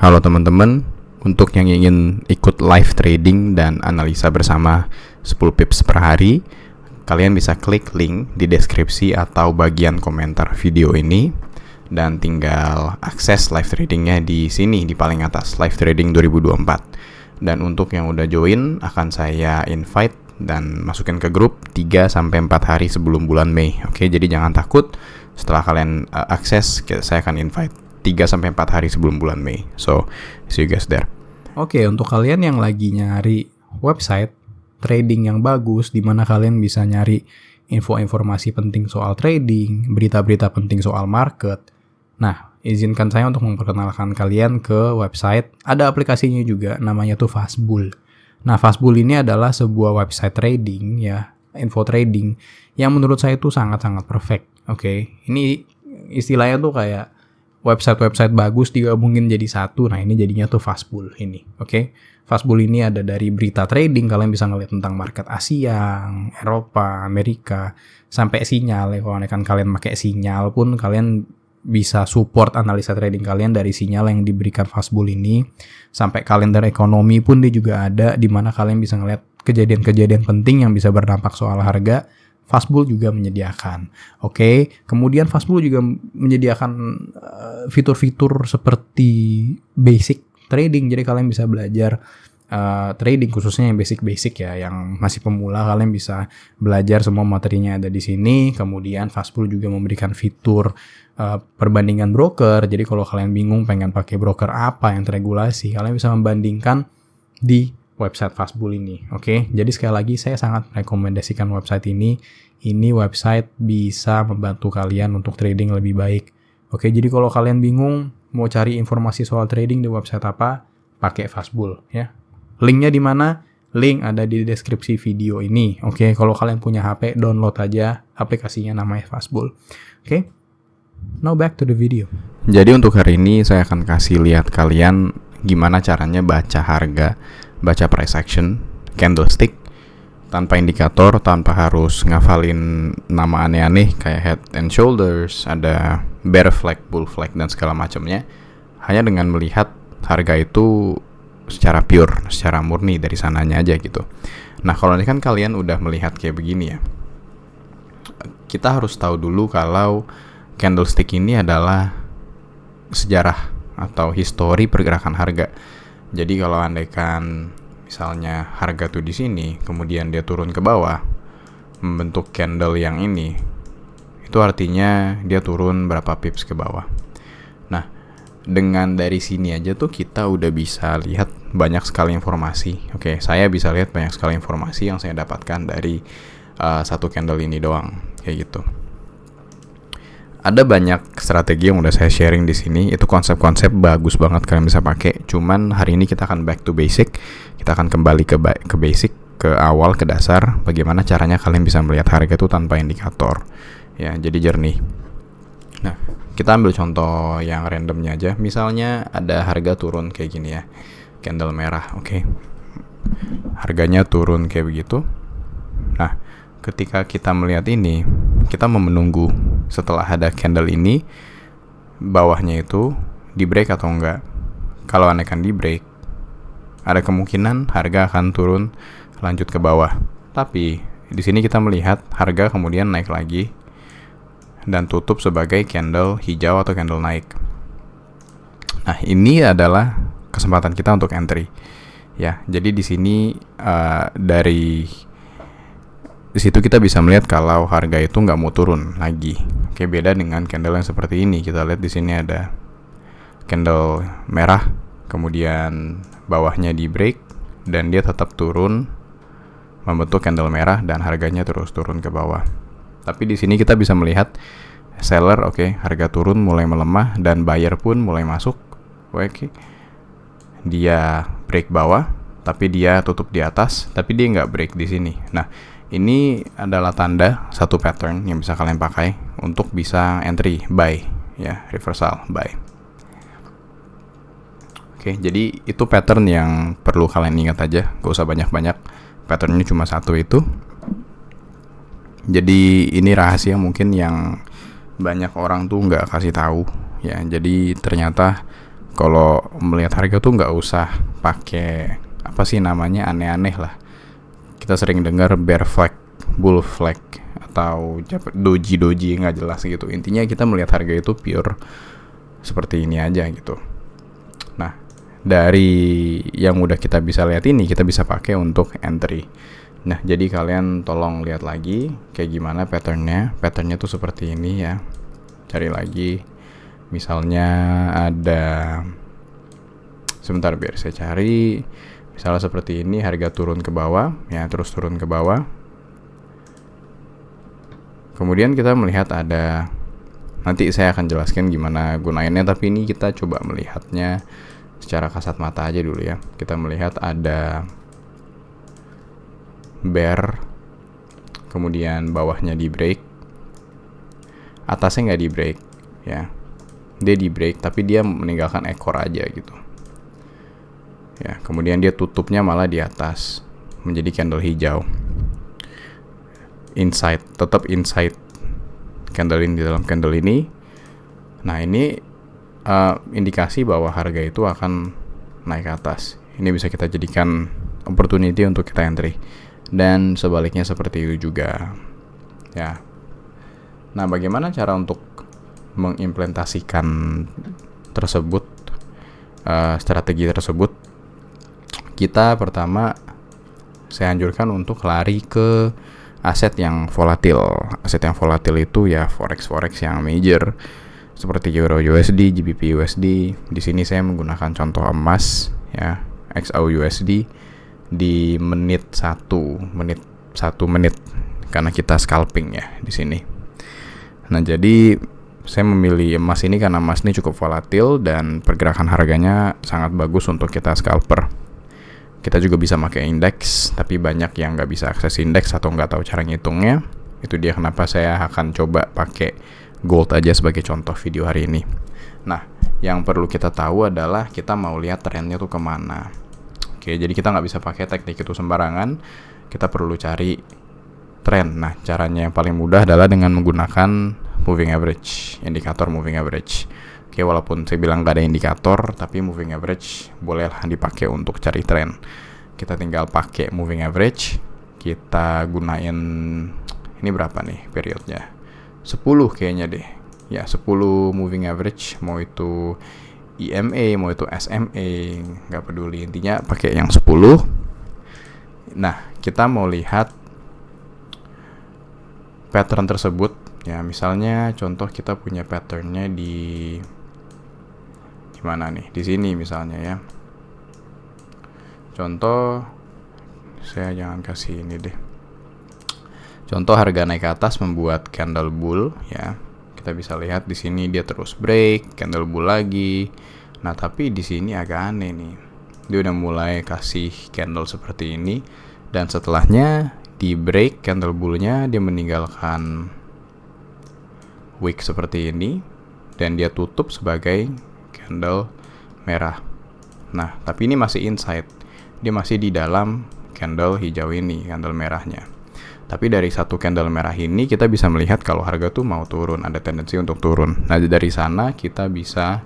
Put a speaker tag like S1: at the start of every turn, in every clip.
S1: Halo teman-teman, untuk yang ingin ikut live trading dan analisa bersama 10 pips per hari, kalian bisa klik link di deskripsi atau bagian komentar video ini dan tinggal akses live tradingnya di sini di paling atas, live trading 2024. Dan untuk yang udah join akan saya invite dan masukin ke grup 3-4 hari sebelum bulan Mei. Oke, jadi jangan takut, setelah kalian akses saya akan invite 3-4 hari sebelum bulan Mei. So, see you guys there.
S2: Oke, untuk kalian yang lagi nyari website trading yang bagus, di mana kalian bisa nyari informasi penting soal trading, berita-berita penting soal market. Nah, izinkan saya untuk memperkenalkan kalian ke website. Ada aplikasinya juga, namanya tuh Fastbull. Nah, Fastbull ini adalah sebuah website trading, ya, info trading, yang menurut saya tuh sangat-sangat perfect. Oke, ini istilahnya tuh kayak website-website bagus digabungin jadi satu. Nah, ini jadinya tuh Fastbull ini. Oke. Fastbull ini ada dari berita trading, kalian bisa ngeliat tentang market Asia, Eropa, Amerika, sampai sinyal. Kalau kalian pakai sinyal pun kalian bisa support analisa trading kalian dari sinyal yang diberikan Fastbull ini. Sampai kalender ekonomi pun dia juga ada, di mana kalian bisa ngeliat kejadian-kejadian penting yang bisa berdampak soal harga. Fastbull juga menyediakan. Oke, kemudian Fastbull juga menyediakan fitur-fitur seperti basic trading. Jadi kalian bisa belajar trading, khususnya yang basic-basic ya, yang masih pemula, kalian bisa belajar semua materinya ada di sini. Kemudian Fastbull juga memberikan fitur perbandingan broker. Jadi kalau kalian bingung pengen pakai broker apa yang teregulasi, kalian bisa membandingkan di website Fastbull ini. Oke, jadi sekali lagi saya sangat merekomendasikan website ini. Ini website bisa membantu kalian untuk trading lebih baik. Oke, jadi kalau kalian bingung mau cari informasi soal trading di website apa, pakai Fastbull ya. Linknya di mana? Link ada di deskripsi video ini. Oke, kalau kalian punya HP, download aja aplikasinya, namanya Fastbull. Oke, now back to the video.
S1: Jadi untuk hari ini saya akan kasih lihat kalian gimana caranya baca harga, baca price action, candlestick, tanpa indikator, tanpa harus ngafalin nama aneh-aneh kayak head and shoulders, ada bear flag, bull flag, dan segala macamnya. Hanya dengan melihat harga itu secara pure, secara murni dari sananya aja gitu. Nah, kalau ini kan kalian udah melihat kayak begini ya, kita harus tahu dulu kalau candlestick ini adalah sejarah atau histori pergerakan harga. Jadi kalau andaikan misalnya harga tuh di sini, kemudian dia turun ke bawah, membentuk candle yang ini, itu artinya dia turun berapa pips ke bawah. Nah, dengan dari sini aja tuh kita udah bisa lihat banyak sekali informasi. Oke, saya bisa lihat banyak sekali informasi yang saya dapatkan dari satu candle ini doang, kayak gitu. Ada banyak strategi yang udah saya sharing di sini. Itu konsep-konsep bagus banget kalian bisa pakai. Cuman hari ini kita akan back to basic. Kita akan kembali ke basic, ke awal, ke dasar. Bagaimana caranya kalian bisa melihat harga itu tanpa indikator. Ya, jadi jernih. Nah, kita ambil contoh yang randomnya aja. Misalnya ada harga turun kayak gini ya, candle merah, oke. Harganya turun kayak begitu. Nah, ketika kita melihat ini, kita mau menunggu setelah ada candle ini, bawahnya itu di break atau enggak. Kalau andaikan di break, ada kemungkinan harga akan turun lanjut ke bawah. Tapi di sini kita melihat harga kemudian naik lagi dan tutup sebagai candle hijau atau candle naik. Nah, ini adalah kesempatan kita untuk entry. Ya, jadi di sini dari situ kita bisa melihat kalau harga itu nggak mau turun lagi. Oke, beda dengan candle yang seperti ini. Kita lihat di sini ada candle merah, kemudian bawahnya di break dan dia tetap turun membentuk candle merah dan harganya terus turun ke bawah. Tapi di sini kita bisa melihat seller, oke, harga turun mulai melemah dan buyer pun mulai masuk. Oke, dia break bawah, tapi dia tutup di atas, tapi dia nggak break di sini. Nah, ini adalah tanda satu pattern yang bisa kalian pakai untuk bisa entry, buy, ya, reversal, buy. Oke, jadi itu pattern yang perlu kalian ingat aja, gak usah banyak-banyak. Patternnya cuma satu itu. Jadi ini rahasia mungkin yang banyak orang tuh nggak kasih tahu, ya. Jadi ternyata Kalau melihat harga tuh nggak usah pakai apa sih namanya aneh-aneh lah. Kita sering dengar bear flag, bull flag, atau doji nggak jelas gitu. Intinya kita melihat harga itu pure seperti ini aja gitu. Nah, dari yang udah kita bisa lihat ini, kita bisa pakai untuk entry. Nah, jadi kalian tolong lihat lagi kayak gimana patternnya. Patternnya tuh seperti ini ya. Cari lagi. Misalnya ada, sebentar biar saya cari. Misalnya seperti ini, harga turun ke bawah, ya terus turun ke bawah. Kemudian kita melihat ada, nanti saya akan jelaskan gimana gunainnya, tapi ini kita coba melihatnya secara kasat mata aja dulu ya. Kita melihat ada bear, kemudian bawahnya di break, atasnya nggak di break ya, dia di break tapi dia meninggalkan ekor aja gitu ya. Kemudian dia tutupnya malah di atas menjadi candle hijau, tetap inside candle ini, di dalam candle ini. Nah, ini indikasi bahwa harga itu akan naik ke atas. Ini bisa kita jadikan opportunity untuk kita entry, dan sebaliknya seperti itu juga ya. Nah, bagaimana cara untuk mengimplementasikan tersebut, strategi tersebut? Kita pertama, saya anjurkan untuk lari ke aset yang volatil. Aset yang volatil itu ya forex yang major seperti Euro USD, GBP USD. Di sini saya menggunakan contoh emas ya, XAU USD di menit 1 menit karena kita scalping ya di sini. Nah, jadi saya memilih emas ini karena emas ini cukup volatil dan pergerakan harganya sangat bagus untuk kita scalper. Kita juga bisa pakai indeks, tapi banyak yang nggak bisa akses indeks atau nggak tahu cara ngitungnya. Itu dia kenapa saya akan coba pakai gold aja sebagai contoh video hari ini. Nah, yang perlu kita tahu adalah kita mau lihat trennya tuh kemana. Oke, jadi kita nggak bisa pakai teknik itu sembarangan. Kita perlu cari tren. Nah, caranya yang paling mudah adalah dengan menggunakan moving average, indikator moving average. Oke, walaupun saya bilang nggak ada indikator, tapi moving average bolehlah dipakai untuk cari tren. Kita tinggal pakai moving average. Kita gunain, ini berapa nih periodnya? 10 kayaknya deh. Ya, 10 moving average, mau itu EMA, mau itu SMA, nggak peduli, intinya pakai yang 10. Nah, kita mau lihat pattern tersebut ya. Misalnya contoh kita punya patternnya di mana nih, di sini misalnya ya. Contoh, saya jangan kasih ini deh. Contoh harga naik ke atas membuat candle bull ya. Kita bisa lihat di sini dia terus break, candle bull lagi. Nah, tapi di sini agak aneh nih. Dia udah mulai kasih candle seperti ini, dan setelahnya di break candle bullnya dia meninggalkan wick seperti ini, dan dia tutup sebagai candle merah. Nah, tapi ini masih inside. Dia masih di dalam candle hijau ini, candle merahnya. Tapi dari satu candle merah ini kita bisa melihat kalau harga tuh mau turun, ada tendensi untuk turun. Nah, dari sana kita bisa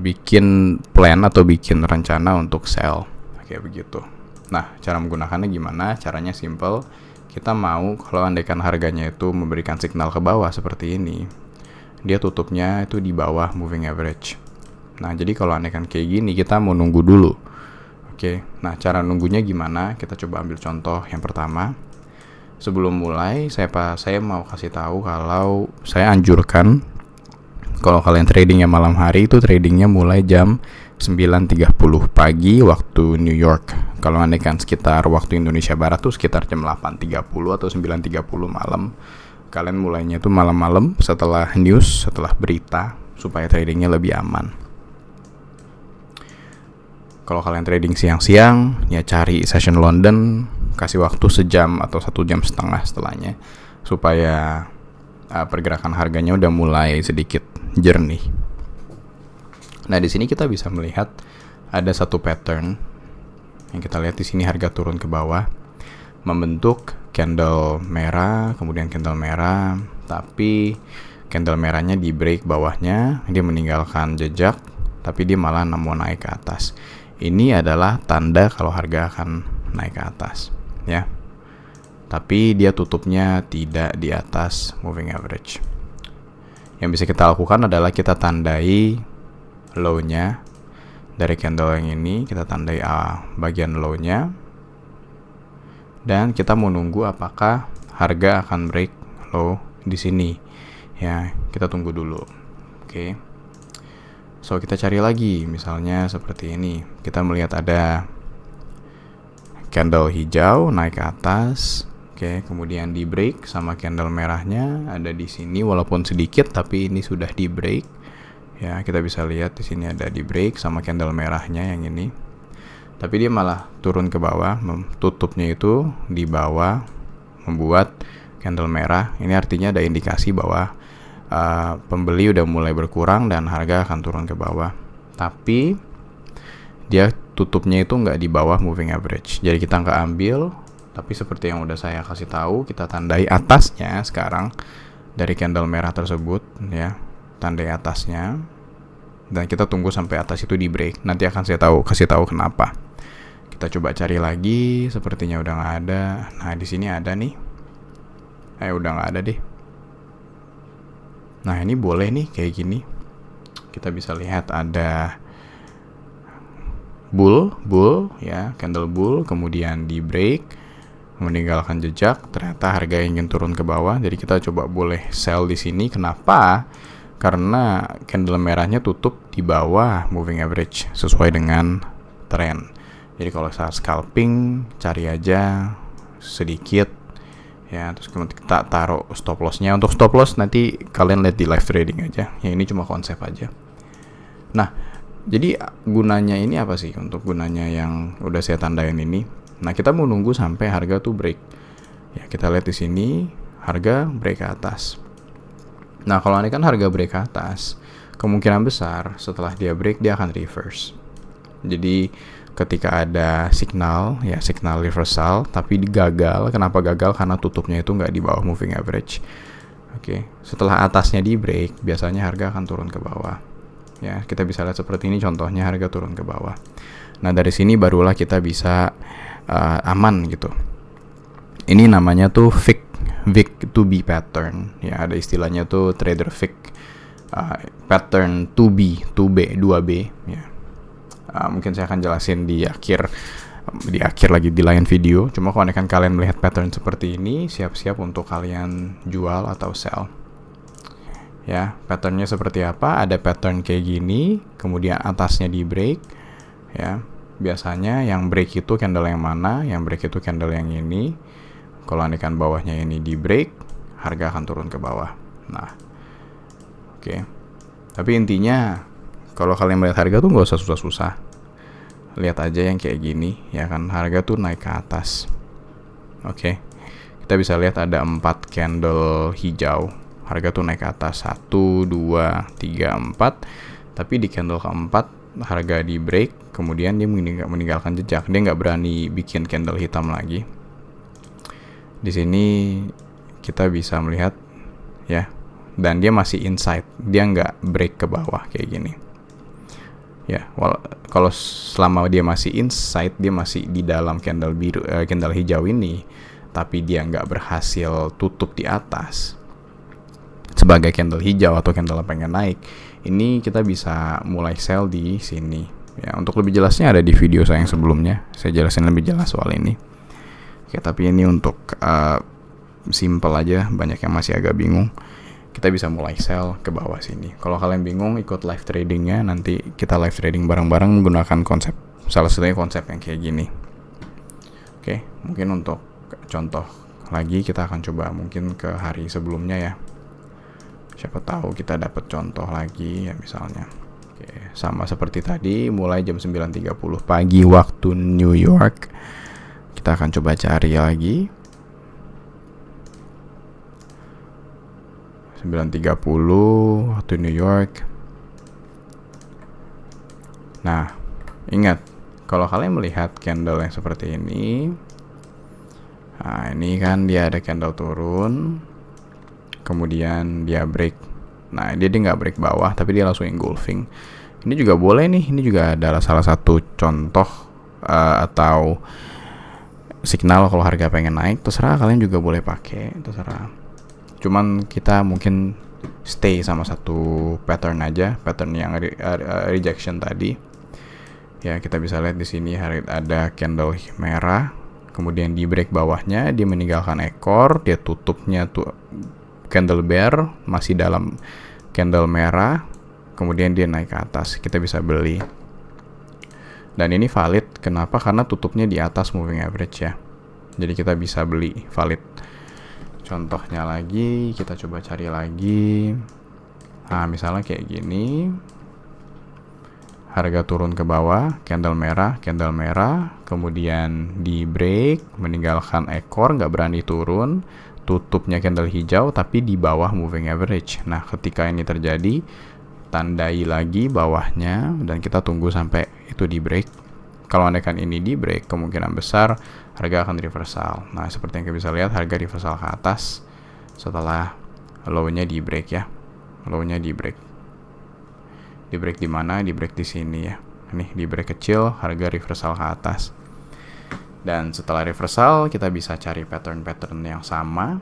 S1: bikin plan atau bikin rencana untuk sell, kayak begitu. Nah, cara menggunakannya gimana? Caranya simple. Kita mau kalau andaikan harganya itu memberikan signal ke bawah seperti ini, dia tutupnya itu di bawah moving average. Nah, jadi kalau andaikan kayak gini, kita mau nunggu dulu. Oke, nah cara nunggunya gimana? Kita coba ambil contoh yang pertama. Sebelum mulai, saya mau kasih tahu kalau saya anjurkan kalau kalian tradingnya malam hari, itu tradingnya mulai jam 9.30 pagi waktu New York. Kalau andaikan sekitar waktu Indonesia Barat tuh sekitar jam 8.30 atau 9.30 malam. Kalian mulainya tuh malam-malam setelah news, setelah berita, supaya tradingnya lebih aman. Kalau kalian trading siang-siang, ya cari session London, kasih waktu sejam atau 1 jam setengah setelahnya, supaya pergerakan harganya udah mulai sedikit jernih. Nah, di sini kita bisa melihat ada satu pattern yang kita lihat di sini, harga turun ke bawah, membentuk candle merah, kemudian candle merah, tapi candle merahnya di break bawahnya, dia meninggalkan jejak tapi dia malah mau naik ke atas. Ini adalah tanda kalau harga akan naik ke atas, ya. Tapi dia tutupnya tidak di atas moving average. Yang bisa kita lakukan adalah kita tandai low-nya dari candle yang ini, kita tandai bagian low-nya, dan kita mau nunggu apakah harga akan break low di sini. Ya, kita tunggu dulu. Oke. So, kita cari lagi, misalnya seperti ini. Kita melihat ada candle hijau naik ke atas. Oke, kemudian di break sama candle merahnya ada di sini walaupun sedikit, tapi ini sudah di break. Ya, kita bisa lihat di sini ada di break sama candle merahnya yang ini. Tapi dia malah turun ke bawah, tutupnya itu di bawah, membuat candle merah. Ini artinya ada indikasi bahwa pembeli udah mulai berkurang dan harga akan turun ke bawah. Tapi dia tutupnya itu nggak di bawah moving average. Jadi kita nggak ambil. Tapi seperti yang udah saya kasih tahu, kita tandai atasnya sekarang dari candle merah tersebut, ya, tandai atasnya, dan kita tunggu sampai atas itu di break. Nanti akan saya kasih tahu kenapa. Kita coba cari lagi, sepertinya udah nggak ada. Nah, di sini ada nih. Udah nggak ada deh. Nah, ini boleh nih kayak gini. Kita bisa lihat ada bull, ya, candle bull, kemudian di break, meninggalkan jejak, ternyata harga ingin turun ke bawah. Jadi kita coba boleh sell di sini. Kenapa? Karena candle merahnya tutup di bawah moving average sesuai dengan tren. Jadi kalau saat scalping, cari aja sedikit, ya, terus kita taruh stop loss-nya. Untuk stop loss nanti kalian lihat di live trading aja. Ya, ini cuma konsep aja. Nah, jadi gunanya ini apa sih? Untuk gunanya yang udah saya tandain ini. Nah, kita mau nunggu sampai harga tuh break. Ya, kita lihat di sini harga break ke atas. Nah, kalau ini kan harga break ke atas, kemungkinan besar setelah dia break dia akan reverse. Jadi ketika ada signal reversal, tapi gagal. Kenapa gagal? Karena tutupnya itu nggak di bawah moving average. Oke, setelah atasnya di break, biasanya harga akan turun ke bawah. Ya, kita bisa lihat seperti ini contohnya, harga turun ke bawah. Nah, dari sini barulah kita bisa aman gitu. Ini namanya tuh Vick to B pattern. Ya, ada istilahnya tuh trader Vick pattern 2B, 2B, ya. Mungkin saya akan jelasin di akhir lagi di lain video. Cuma kalau kalian melihat pattern seperti ini, siap-siap untuk kalian jual atau sell. Ya, patternnya seperti apa? Ada pattern kayak gini, kemudian atasnya di break, ya. Biasanya yang break itu candle yang mana? Yang break itu candle yang ini. Kalau andikan bawahnya ini di break, harga akan turun ke bawah. Nah, oke. Tapi intinya, kalau kalian melihat harga tuh nggak usah susah-susah. Lihat aja yang kayak gini, ya kan? Harga tuh naik ke atas. Oke. Kita bisa lihat ada 4 candle hijau. Harga tuh naik ke atas 1, 2, 3, 4. Tapi di candle keempat harga di break, kemudian dia meninggalkan jejak. Dia nggak berani bikin candle hitam lagi. Di sini kita bisa melihat, ya, dan dia masih inside. Dia nggak break ke bawah kayak gini. Ya, kalau selama dia masih inside, dia masih di dalam candle biru, candle hijau ini, tapi dia nggak berhasil tutup di atas sebagai candle hijau atau candle yang pengen naik, ini kita bisa mulai sell di sini. Ya, untuk lebih jelasnya ada di video saya yang sebelumnya. Saya jelasin lebih jelas soal ini. Oke, tapi ini untuk simple aja, banyak yang masih agak bingung. Kita bisa mulai sell ke bawah sini. Kalau kalian bingung, ikut live tradingnya. Nanti kita live trading bareng-bareng menggunakan konsep, salah satunya konsep yang kayak gini. Oke, mungkin untuk contoh lagi kita akan coba mungkin ke hari sebelumnya ya. Siapa tahu kita dapat contoh lagi ya misalnya. Oke, sama seperti tadi, mulai jam 9.30 pagi waktu New York. Kita akan coba cari lagi. 9.30 waktu New York. Nah, ingat, kalau kalian melihat candle yang seperti ini, nah ini kan dia ada candle turun, kemudian dia break. Nah, dia nggak break bawah, tapi dia langsung engulfing. Ini juga boleh nih, ini juga adalah salah satu contoh atau signal kalau harga pengen naik. Terserah, kalian juga boleh pakai, terserah. Cuman kita mungkin stay sama satu pattern aja, pattern yang rejection tadi. Ya, kita bisa lihat di sini ada candle merah, kemudian di break bawahnya dia meninggalkan ekor, dia tutupnya tuh candle bear masih dalam candle merah, kemudian dia naik ke atas. Kita bisa beli. Dan ini valid, kenapa? Karena tutupnya di atas moving average ya. Jadi kita bisa beli, valid. Contohnya lagi, kita coba cari lagi. Nah, misalnya kayak gini. Harga turun ke bawah, candle merah, kemudian di break, meninggalkan ekor, nggak berani turun, tutupnya candle hijau, tapi di bawah moving average. Nah, ketika ini terjadi, tandai lagi bawahnya, dan kita tunggu sampai itu di break. Kalau andaikan ini di break, kemungkinan besar harga akan reversal. Nah, seperti yang kita bisa lihat, harga reversal ke atas setelah low-nya di break ya. Low-nya di break. Di break di mana? Di break di sini ya. Nih, di break kecil, harga reversal ke atas. Dan setelah reversal, kita bisa cari pattern-pattern yang sama.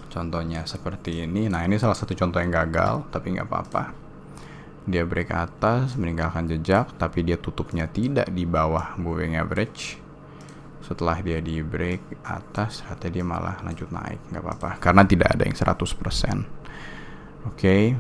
S1: Contohnya seperti ini. Nah, ini salah satu contoh yang gagal, tapi nggak apa-apa. Dia break ke atas, meninggalkan jejak, tapi dia tutupnya tidak di bawah moving average. Setelah dia di break atas, ternyata dia malah lanjut naik. Nggak apa-apa, karena tidak ada yang 100%. Oke.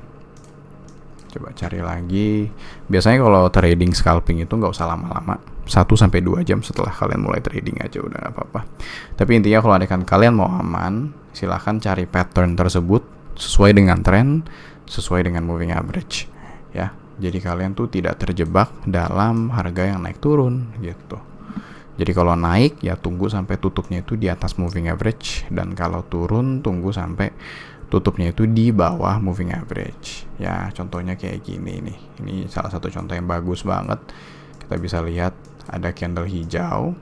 S1: Coba cari lagi. Biasanya kalau trading scalping itu nggak usah lama-lama, 1-2 jam setelah kalian mulai trading aja udah nggak apa-apa. Tapi intinya kalau andaikan kalian mau aman, silahkan cari pattern tersebut sesuai dengan trend, sesuai dengan moving average ya. Jadi kalian tuh tidak terjebak dalam harga yang naik turun gitu. Jadi kalau naik ya tunggu sampai tutupnya itu di atas moving average, dan kalau turun tunggu sampai tutupnya itu di bawah moving average ya. Contohnya kayak gini nih, ini salah satu contoh yang bagus banget. Kita bisa lihat ada candle hijau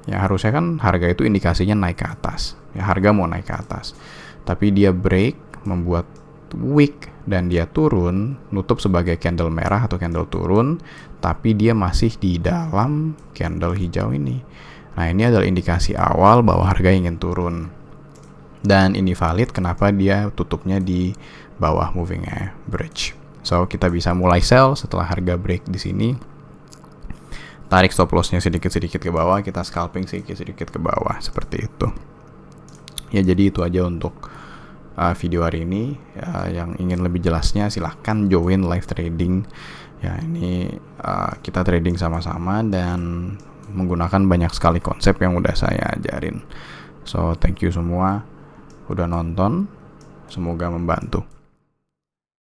S1: ya, harusnya kan harga itu indikasinya naik ke atas ya, harga mau naik ke atas, tapi dia break, membuat wick, dan dia turun, nutup sebagai candle merah atau candle turun, tapi dia masih di dalam candle hijau ini. Nah, ini adalah indikasi awal bahwa harga ingin turun. Dan ini valid kenapa dia tutupnya di bawah moving average. So, kita bisa mulai sell setelah harga break di sini. Tarik stop lossnya sedikit-sedikit ke bawah, kita scalping sedikit-sedikit ke bawah, seperti itu. Ya, jadi itu aja untuk video hari ini. Yang ingin lebih jelasnya silahkan join live trading. Ya, ini kita trading sama-sama dan menggunakan banyak sekali konsep yang udah saya ajarin. So, thank you semua udah nonton, semoga membantu.